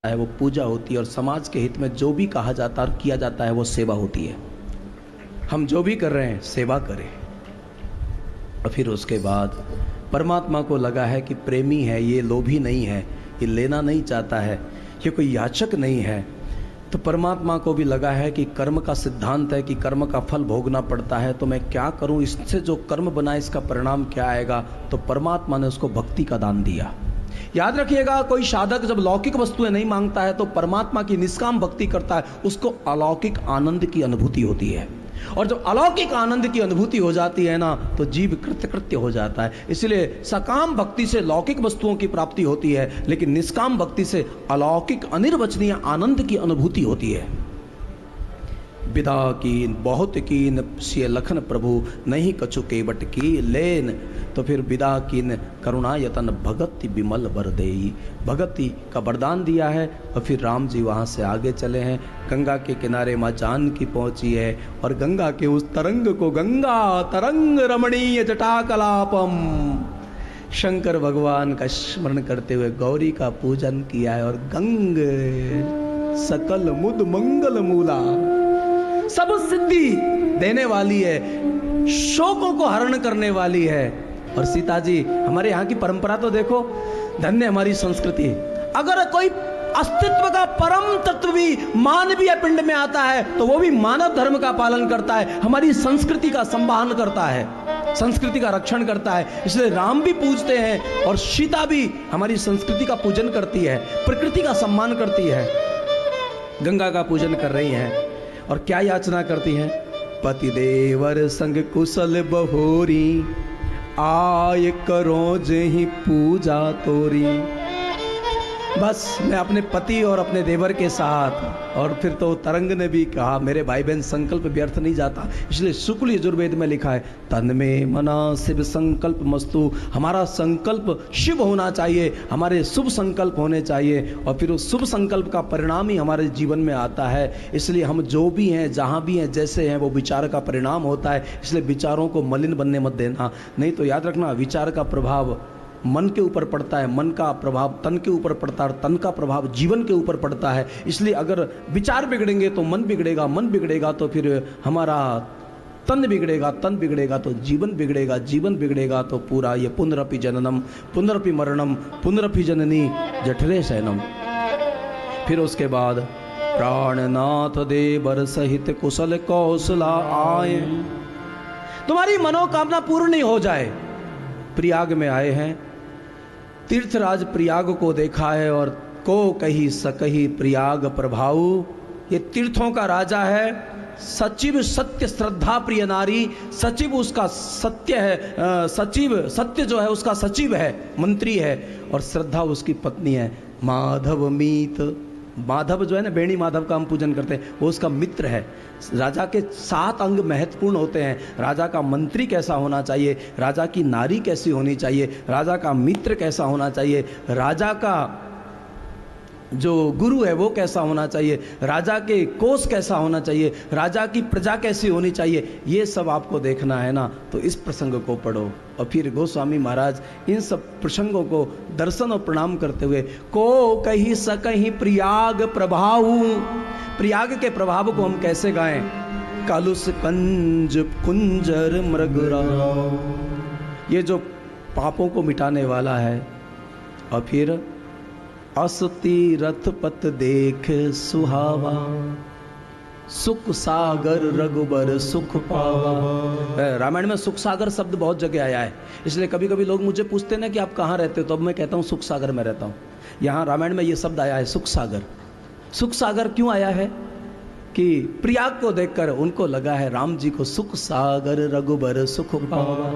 है वो पूजा होती है, और समाज के हित में जो भी कहा जाता है और किया जाता है वो सेवा होती है। हम जो भी कर रहे हैं सेवा करें। और फिर उसके बाद परमात्मा को लगा है कि प्रेमी है, ये लोभी नहीं है, ये लेना नहीं चाहता है, ये कोई याचक नहीं है। तो परमात्मा को भी लगा है कि कर्म का सिद्धांत है कि कर्म का फल भोगना पड़ता है, तो मैं क्या करूं, इससे जो कर्म बना इसका परिणाम क्या आएगा। तो परमात्मा ने उसको भक्ति का दान दिया। याद रखिएगा, कोई साधक जब लौकिक वस्तुएं नहीं मांगता है तो परमात्मा की निष्काम भक्ति करता है, उसको अलौकिक आनंद की अनुभूति होती है। और जब अलौकिक आनंद की अनुभूति हो जाती है ना, तो जीव कृत्य हो जाता है। इसलिए सकाम भक्ति से लौकिक वस्तुओं की प्राप्ति होती है, लेकिन निष्काम भक्ति से अलौकिक अनिर्वचनीय आनंद की अनुभूति होती है। विदा कीन बहुत कीन सिय लखन प्रभु, नहीं कछु केवट की लेन। तो फिर विदा कीन करुणायतन भगति विमल वर देई, भगति का वरदान दिया है। और फिर राम जी वहाँ से आगे चले हैं, गंगा के किनारे माँ जानकी पहुँची है, और गंगा के उस तरंग को गंगा तरंग रमणीय जटाकलापम, शंकर भगवान का स्मरण करते हुए गौरी का पूजन किया है। और गंग सकल मुद मंगल मूला, सब सिद्धि देने वाली है, शोकों को हरण करने वाली है। और सीता जी, हमारे यहाँ की परंपरा तो देखो, धन्य हमारी संस्कृति। अगर कोई अस्तित्व का परम तत्व भी मानवीय पिंड में आता है तो वो भी मानव धर्म का पालन करता है, हमारी संस्कृति का संवाहन करता है, संस्कृति का रक्षण करता है। इसलिए राम भी पूजते हैं और सीता भी हमारी संस्कृति का पूजन करती है, प्रकृति का सम्मान करती है। गंगा का पूजन कर रही हैं और क्या याचना करती हैं, पति देवर संग कुशल बहोरी, आय करो जेहि पूजा तोरी। बस मैं अपने पति और अपने देवर के साथ। और फिर तो तरंग ने भी कहा, मेरे भाई बहन संकल्प व्यर्थ नहीं जाता। इसलिए शुक्ल यजुर्वेद में लिखा है, तन में मना शिव संकल्प मस्तु, हमारा संकल्प शिव होना चाहिए, हमारे शुभ संकल्प होने चाहिए। और फिर उस शुभ संकल्प का परिणाम ही हमारे जीवन में आता है। इसलिए हम जो भी हैं, जहाँ भी हैं, जैसे हैं, वो विचार का परिणाम होता है। इसलिए विचारों को मलिन बनने मत देना। नहीं तो याद रखना, विचार का प्रभाव मन के ऊपर पड़ता है, मन का प्रभाव तन के ऊपर पड़ता है, और तन का प्रभाव जीवन के ऊपर पड़ता है। इसलिए अगर विचार बिगड़ेंगे तो मन बिगड़ेगा, मन बिगड़ेगा तो फिर हमारा तन बिगड़ेगा, तन बिगड़ेगा तो जीवन बिगड़ेगा, जीवन बिगड़ेगा तो पूरा ये पुनरपि जननम पुनरपि मरणम पुनरपि जननी जठरे शयनम। फिर उसके बाद प्राणनाथ देवर सहित कुशल कौशला आए, तुम्हारी मनोकामना पूर्ण नहीं हो जाए। प्रयाग में आए हैं, तीर्थराज प्रयाग को देखा है, और को कही सकही प्रयाग प्रभाऊ, ये तीर्थों का राजा है। सचिव सत्य श्रद्धा प्रिय नारी, सचिव उसका सत्य है, सचिव सत्य जो है उसका सचिव है, मंत्री है, और श्रद्धा उसकी पत्नी है। माधव मीत, माधव जो है ना, बेणी माधव का हम पूजन करते हैं, वो उसका मित्र है। राजा के 7 अंग महत्वपूर्ण होते हैं। राजा का मंत्री कैसा होना चाहिए, राजा की नारी कैसी होनी चाहिए, राजा का मित्र कैसा होना चाहिए, राजा का जो गुरु है वो कैसा होना चाहिए, राजा के कोष कैसा होना चाहिए, राजा की प्रजा कैसी होनी चाहिए, ये सब आपको देखना है ना। तो इस प्रसंग को पढ़ो। और फिर गोस्वामी महाराज इन सब प्रसंगों को दर्शन और प्रणाम करते हुए, को कही सकही प्रयाग प्रभाव, प्रयाग के प्रभाव को हम कैसे गाएं, कलुष कंज कुंजर मृगराव, ये जो पापों को मिटाने वाला है। और फिर असती रथ पथ देख सुहावा, सुख सागर रघुबर सुख पावा। रामायण में सुख सागर शब्द बहुत जगह आया है। इसलिए कभी कभी लोग मुझे पूछते हैं ना कि आप कहाँ रहते हो, तो अब मैं कहता हूँ सुख सागर में रहता हूँ। यहाँ रामायण में ये शब्द आया है, सुख सागर। सुख सागर क्यों आया है कि प्रयाग को देखकर उनको लगा है राम जी को सुख सागर रघुबर सुख पावा।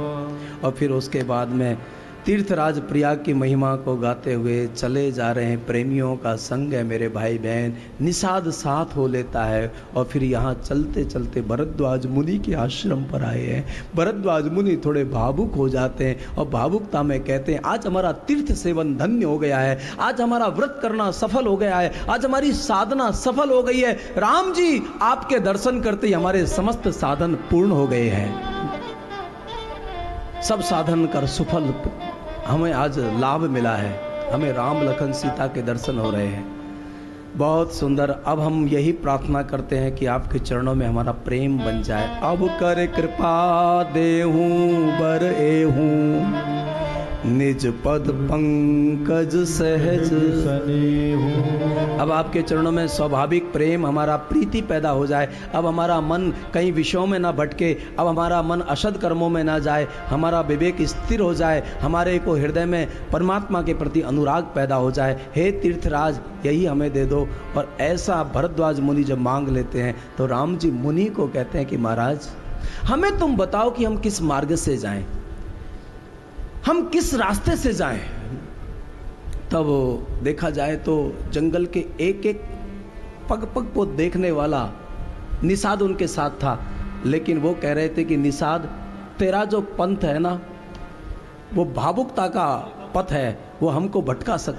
और फिर उसके बाद में तीर्थराज प्रयाग की महिमा को गाते हुए चले जा रहे हैं। प्रेमियों का संग है मेरे भाई बहन, निषाद साथ हो लेता है। और फिर यहाँ चलते चलते भरद्वाज मुनि के आश्रम पर आए हैं। भरद्वाज मुनि थोड़े भावुक हो जाते हैं और भावुकता में कहते हैं, आज हमारा तीर्थ सेवन धन्य हो गया है, आज हमारा व्रत करना सफल हो गया है, आज हमारी साधना सफल हो गई है। राम जी आपके दर्शन करते ही हमारे समस्त साधन पूर्ण हो गए हैं। सब साधन कर सुफल हमें आज लाभ मिला है, हमें राम लखन सीता के दर्शन हो रहे हैं। बहुत सुंदर। अब हम यही प्रार्थना करते हैं कि आपके चरणों में हमारा प्रेम बन जाए। अब कर कृपा देहूं बर एहूं, निज पद पंकज सहज सनेहूं। अब आपके चरणों में स्वाभाविक प्रेम, हमारा प्रीति पैदा हो जाए। अब हमारा मन कई विषयों में ना भटके, अब हमारा मन अशुद्ध कर्मों में ना जाए, हमारा विवेक स्थिर हो जाए, हमारे को हृदय में परमात्मा के प्रति अनुराग पैदा हो जाए। हे तीर्थराज, यही हमें दे दो। और ऐसा भरद्वाज मुनि जब मांग लेते हैं तो राम जी मुनि को कहते हैं कि महाराज, हमें तुम बताओ कि हम किस मार्ग से जाएं, हम किस रास्ते से जाएं। तब देखा जाए तो जंगल के एक एक पग पग को देखने वाला निषाद उनके साथ था, लेकिन वो कह रहे थे कि निषाद, तेरा जो पंथ है ना, वो भावुकता का पथ है, वो हमको भटका सकता